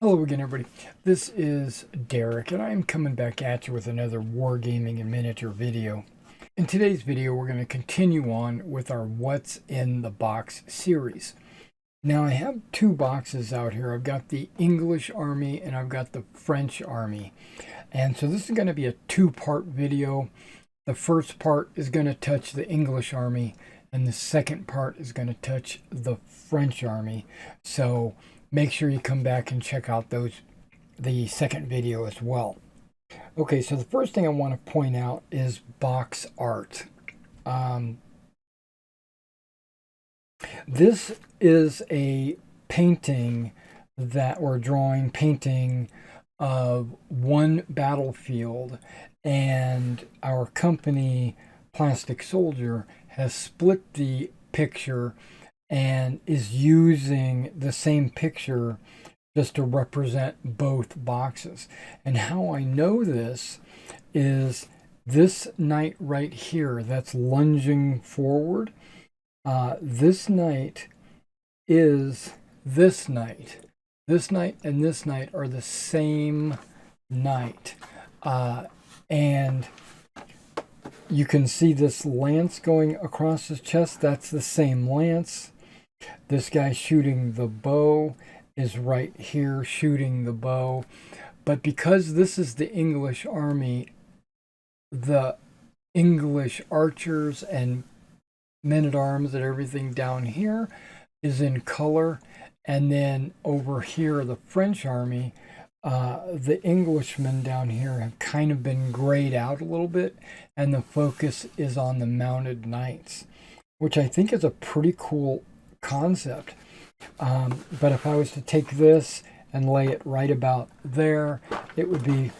Hello again, everybody. This is Derek, and I'm coming back at you with another wargaming and miniature video. In today's video, we're going to continue on with our What's in the Box series. Now, I have two boxes out here. I've got the English Army and I've got the French Army. And so this is going to be a two-part video. The first part is going to touch the English Army, and the second part is going to touch the French Army. So make sure you come back and check out the second video as well. Okay, so the first thing I want to point out is box art. This is a painting painting of one battlefield, and our company Plastic Soldier has split the picture and is using the same picture just to represent both boxes. And how I know this is this knight right here that's lunging forward. This knight is this knight. This knight and this knight are the same knight. And you can see this lance going across his chest. That's the same lance. This guy shooting the bow is right here shooting the bow. But because this is the English Army, the English archers and men-at-arms and everything down here is in color. And then over here, the French Army, the Englishmen down here have kind of been grayed out a little bit, and the focus is on the mounted knights, which I think is a pretty cool concept. But if I was to take this and lay it right about there, it would be,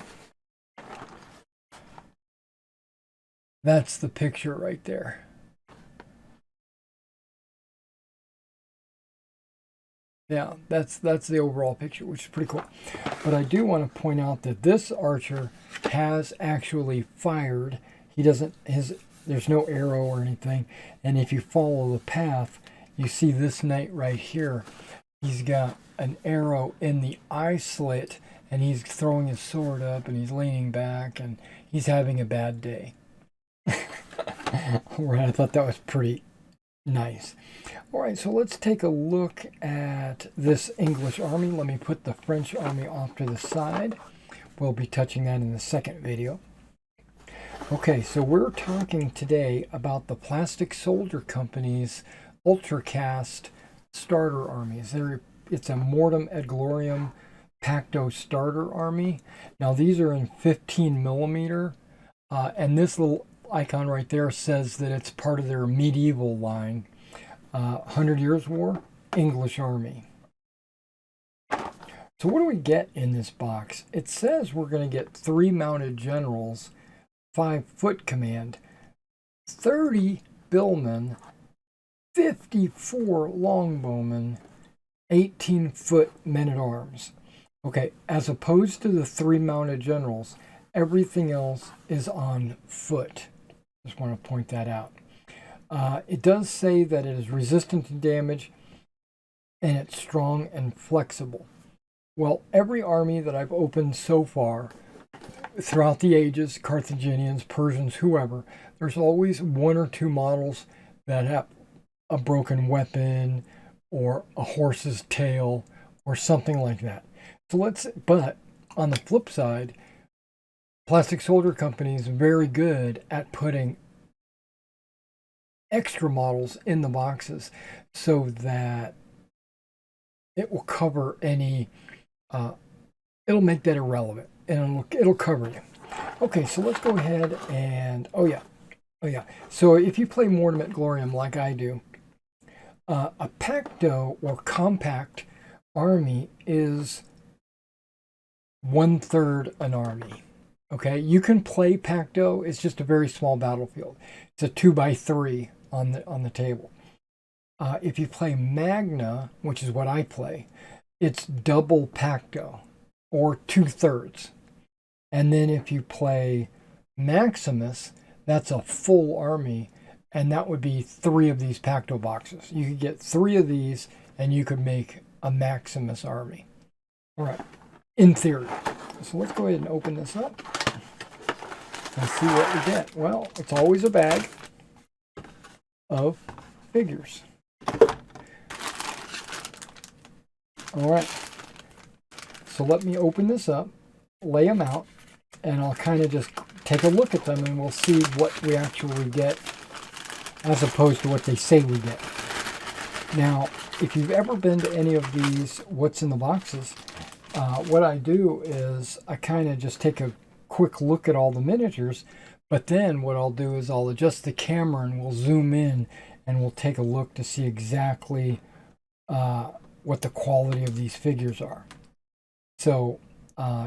that's the picture right there. Yeah, that's the overall picture, which is pretty cool. But I do want to point out that this archer has actually fired. There's no arrow or anything. And if you follow the path, you see this knight right here. He's got an arrow in the eye slit, and he's throwing his sword up, and he's leaning back, and he's having a bad day. All right, I thought that was pretty nice. All right, so let's take a look at this English Army. Let me put the French Army off to the side. We'll be touching that in the second video. Okay, so we're talking today about the Plastic Soldier Company's Ultracast starter armies. It's a Mortem et Gloriam Pacto starter army. Now these are in 15 millimeter, and this little icon right there says that it's part of their medieval line. 100 Years' War, English Army. So what do we get in this box? It says we're going to get 3 mounted generals, 5 foot command, 30 billmen, 54 longbowmen, 18-foot men-at-arms. Okay, as opposed to the 3 mounted generals, everything else is on foot. Just want to point that out. It does say that it is resistant to damage and it's strong and flexible. Well, every army that I've opened so far, throughout the ages, Carthaginians, Persians, whoever, there's always 1 or 2 models that have a broken weapon or a horse's tail or something like that. But on the flip side, Plastic Soldier Company is very good at putting extra models in the boxes so that it will cover any, it'll make that irrelevant, and it'll cover you. Okay, so let's go ahead and, oh yeah. So if you play Mortem et Gloriam like I do, a Pacto or compact army is 1/3 an army. Okay, you can play Pacto. It's just a very small battlefield. It's a 2x3 on the table. If you play Magna, which is what I play, it's double Pacto, or 2/3. And then if you play Maximus, that's a full army, and that would be 3 of these Pacto boxes. You could get 3 of these, and you could make a Maximus army. All right, in theory. So let's go ahead and open this up and see what we get. Well, it's always a bag of figures. All right, so let me open this up, lay them out, and I'll kind of just take a look at them and we'll see what we actually get as opposed to what they say we get. Now, if you've ever been to any of these what's in the boxes, what I do is I kind of just take a quick look at all the miniatures, but then what I'll do is I'll adjust the camera and we'll zoom in and we'll take a look to see exactly what the quality of these figures are. So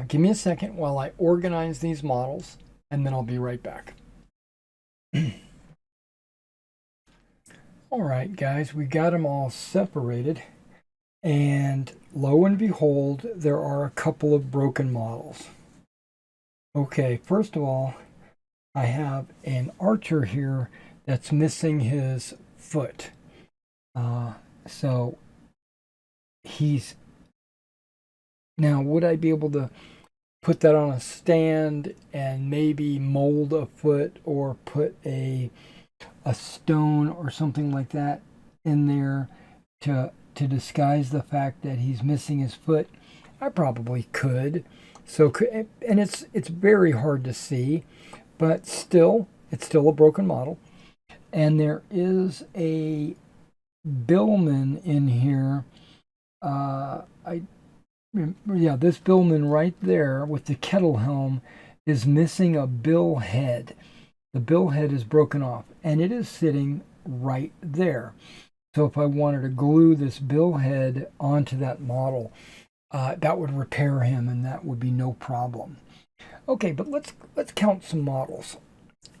give me a second while I organize these models, and then I'll be right back. All right, guys, we got them all separated, and lo and behold, there are a couple of broken models. Okay, first of all, I have an archer here that's missing his foot. So he's... Now, would I be able to put that on a stand and maybe mold a foot or put a stone or something like that in there to disguise the fact that he's missing his foot? I probably could. So, and it's very hard to see, but still, it's still a broken model. And there is a billman in here. This billman right there with the kettle helm is missing a bill head. The bill head is broken off, and it is sitting right there. So if I wanted to glue this bill head onto that model, that would repair him, and that would be no problem. Okay, but let's count some models.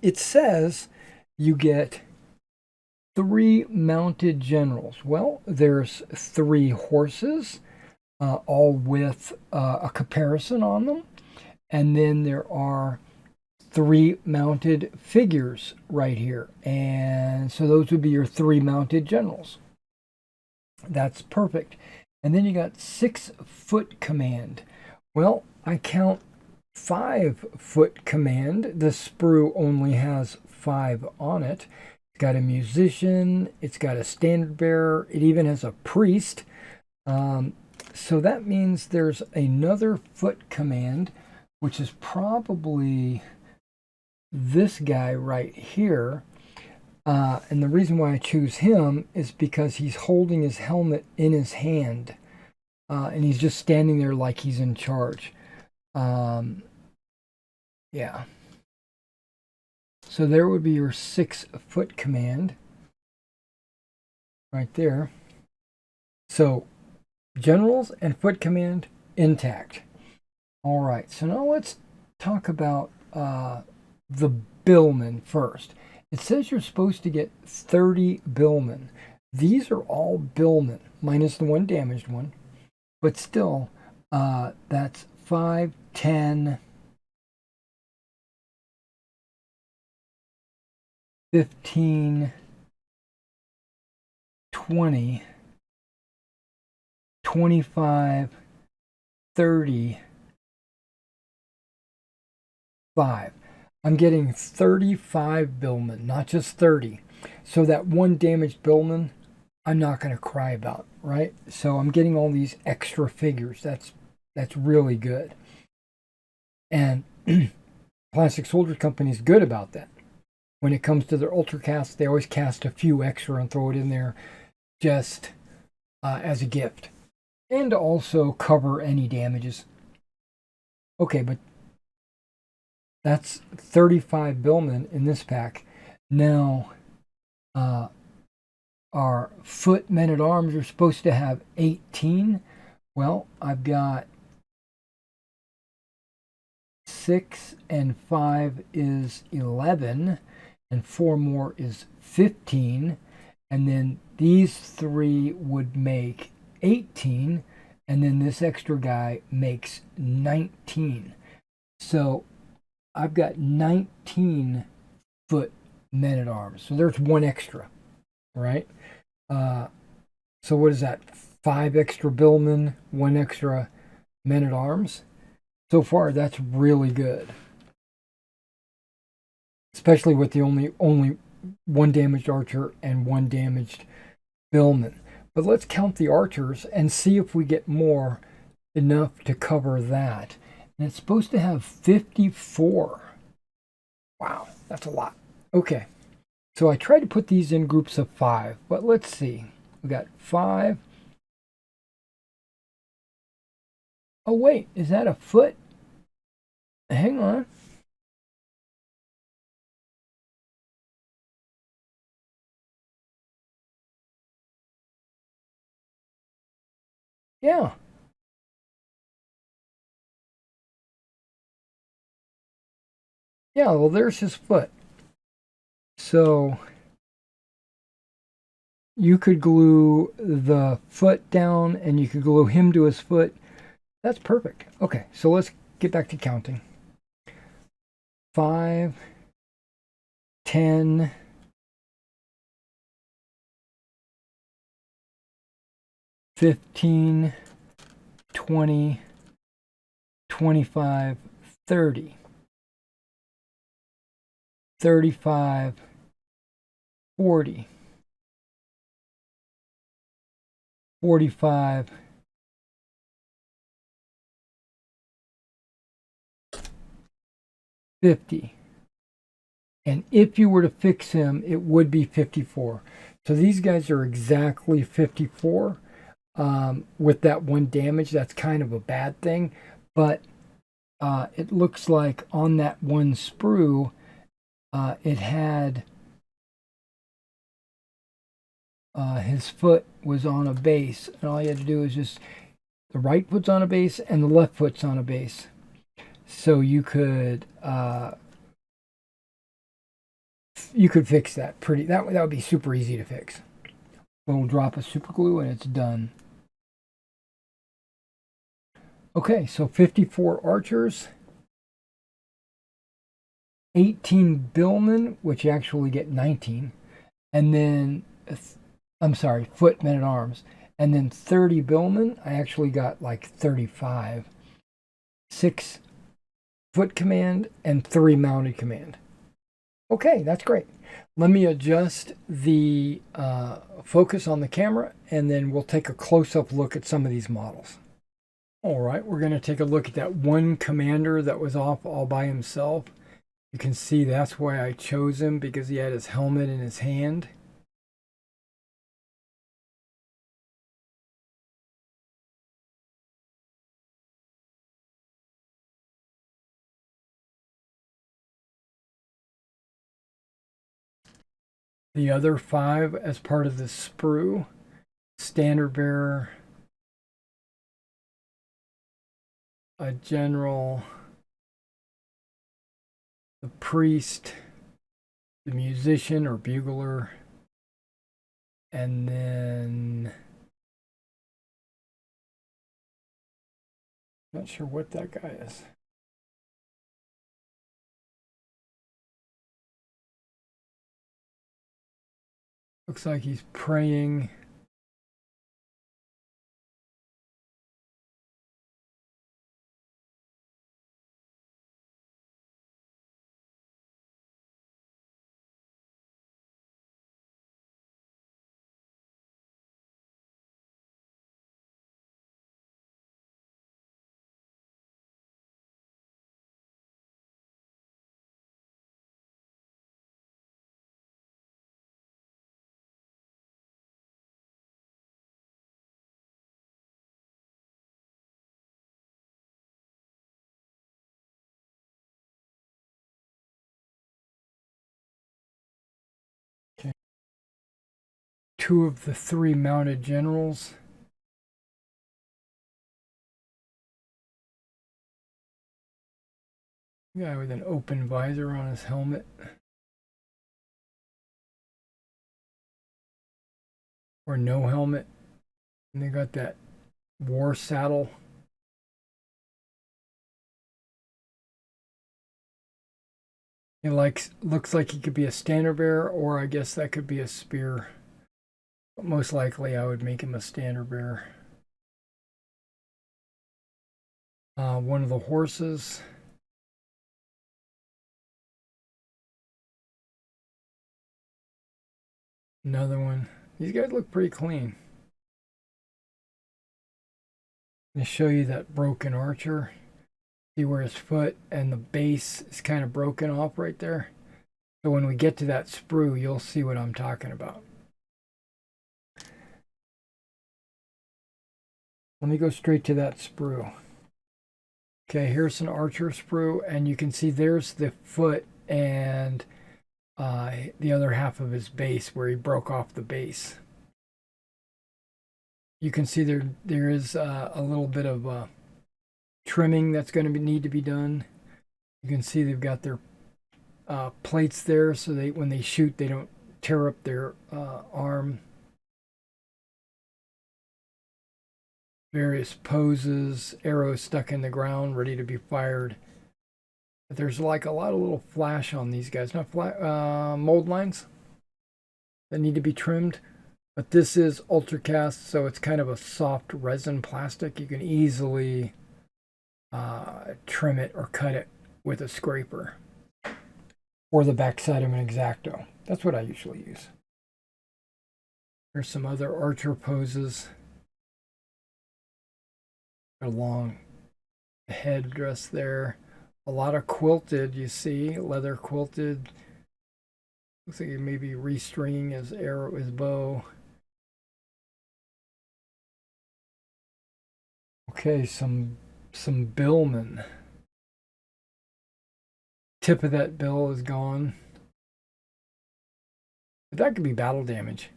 It says you get 3 mounted generals. Well, there's 3 horses, all with a caparison on them. And then there are 3 mounted figures right here. And so those would be your 3 mounted generals. That's perfect. And then you got 6 foot command. Well, I count 5 foot command. The sprue only has 5 on it. It's got a musician. It's got a standard bearer. It even has a priest. So that means there's another foot command, which is probably this guy right here. And the reason why I choose him is because he's holding his helmet in his hand. And he's just standing there like he's in charge. Yeah. So there would be your 6 foot command. Right there. So generals and foot command intact. All right, so now let's talk about the billmen first. It says you're supposed to get 30 billmen. These are all billmen, minus the one damaged one. But still, that's 5, 10, 15, 20, 25, 30, 5. I'm getting 35 billmen, not just 30. So that one damaged billman, I'm not going to cry about, right? So I'm getting all these extra figures. That's really good. And Plastic Soldier Company is good about that. When it comes to their Ultracast, they always cast a few extra and throw it in there just as a gift. And to also cover any damages. Okay, but that's 35 billmen in this pack. Now, our foot men-at-arms are supposed to have 18. Well, I've got 6 and 5 is 11, and 4 more is 15, and then these 3 would make 18, and then this extra guy makes 19. So I've got 19 foot men-at-arms. So there's 1 extra, right? So what is that? 5 extra billmen, 1 extra men-at-arms. So far, that's really good. Especially with the only one damaged archer and one damaged billman. But let's count the archers and see if we get more enough to cover that. And it's supposed to have 54. Wow, that's a lot. Okay, so I tried to put these in groups of 5, but let's see. We got 5. Oh wait, is that a foot? Hang on. Yeah. Yeah, well there's his foot. So you could glue the foot down and you could glue him to his foot. That's perfect. Okay, so let's get back to counting. 5, 10, 15, 20, 25, 30, 35, 40, 45, 50. And if you were to fix him, it would be 54. So these guys are exactly 54. With that one damage, that's kind of a bad thing. But it looks like on that one sprue, it had his foot was on a base. And all you had to do is just the right foot's on a base and the left foot's on a base. So you could fix that pretty. That would be super easy to fix. Little drop of super glue and it's done. Okay, so 54 archers, 18 billmen, which actually get 19, and then I'm sorry, foot men at arms, and then 30 billmen. I actually got like 35. 6 foot command and 3 mounted command. Okay, that's great. Let me adjust the focus on the camera and then we'll take a close-up look at some of these models. All right, we're going to take a look at that one commander that was off all by himself. You can see that's why I chose him, because he had his helmet in his hand. The other 5 as part of the sprue: standard bearer, a general, the priest, the musician or bugler, and then not sure what that guy is. Looks like he's praying. Okay. 2 of the 3 mounted generals. Guy with an open visor on his helmet. Or no helmet. And they got that war saddle. He looks like he could be a standard bearer, or I guess that could be a spear. But most likely I would make him a standard bearer. One of the horses. Another one. These guys look pretty clean. I'm going to show you that broken archer. See where his foot and the base is kind of broken off right there. So when we get to that sprue, you'll see what I'm talking about. Let me go straight to that sprue. Okay, here's an archer sprue, and you can see there's the foot and the other half of his base where he broke off the base. You can see there is a little bit of trimming that's going to need to be done. You can see they've got their plates there so when they shoot, they don't tear up their arm. Various poses, arrows stuck in the ground, ready to be fired. But there's like a lot of little flash on these guys, not mold lines that need to be trimmed. But this is Ultracast, so it's kind of a soft resin plastic. You can easily trim it or cut it with a scraper or the backside of an X-Acto. That's what I usually use. There's some other archer poses. A long headdress there. A lot of quilted, you see, leather quilted. Looks like he may be restringing his arrow, his bow. Okay, some billman. Tip of that bill is gone. But that could be battle damage.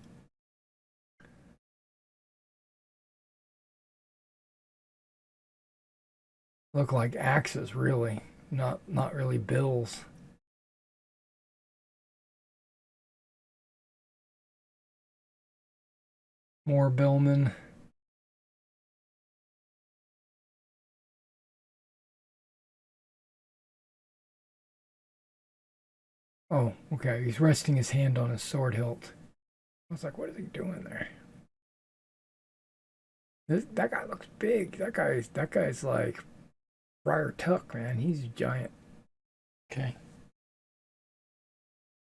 Look like axes, really. Not really bills. More billmen. Oh, okay. He's resting his hand on his sword hilt. I was like, what is he doing there? That guy looks big. That guy's like Friar Tuck, man. He's giant. Okay.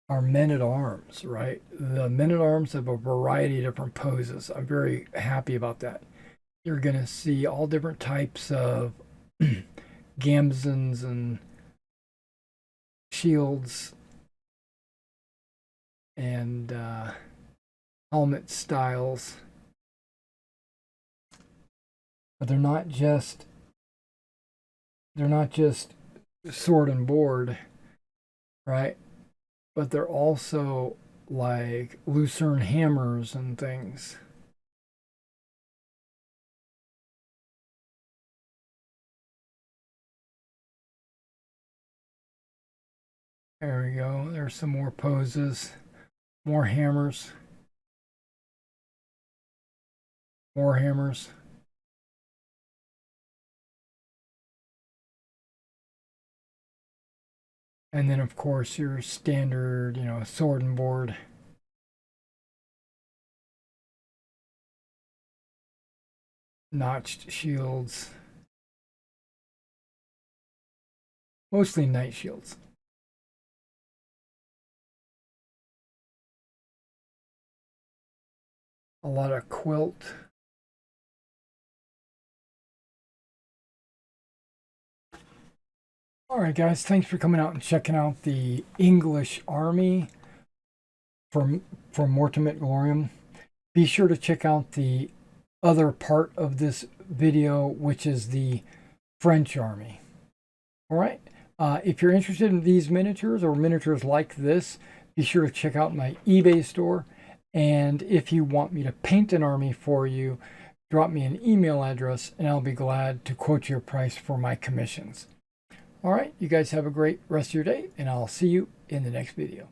Our men-at-arms, right? The men-at-arms have a variety of different poses. I'm very happy about that. You're going to see all different types of gamsons and shields and helmet styles. But they're not just sword and board, right? But they're also like lucerne hammers and things. There we go. There's some more poses, more hammers, more hammers. And then, of course, your standard, sword and board. Notched shields. Mostly knight shields. A lot of quilt. All right, guys, thanks for coming out and checking out the English Army from Mortem et Gloriam. Be sure to check out the other part of this video, which is the French Army. All right, if you're interested in these miniatures or miniatures like this, be sure to check out my eBay store. And if you want me to paint an army for you, drop me an email address and I'll be glad to quote your price for my commissions. All right, you guys have a great rest of your day, and I'll see you in the next video.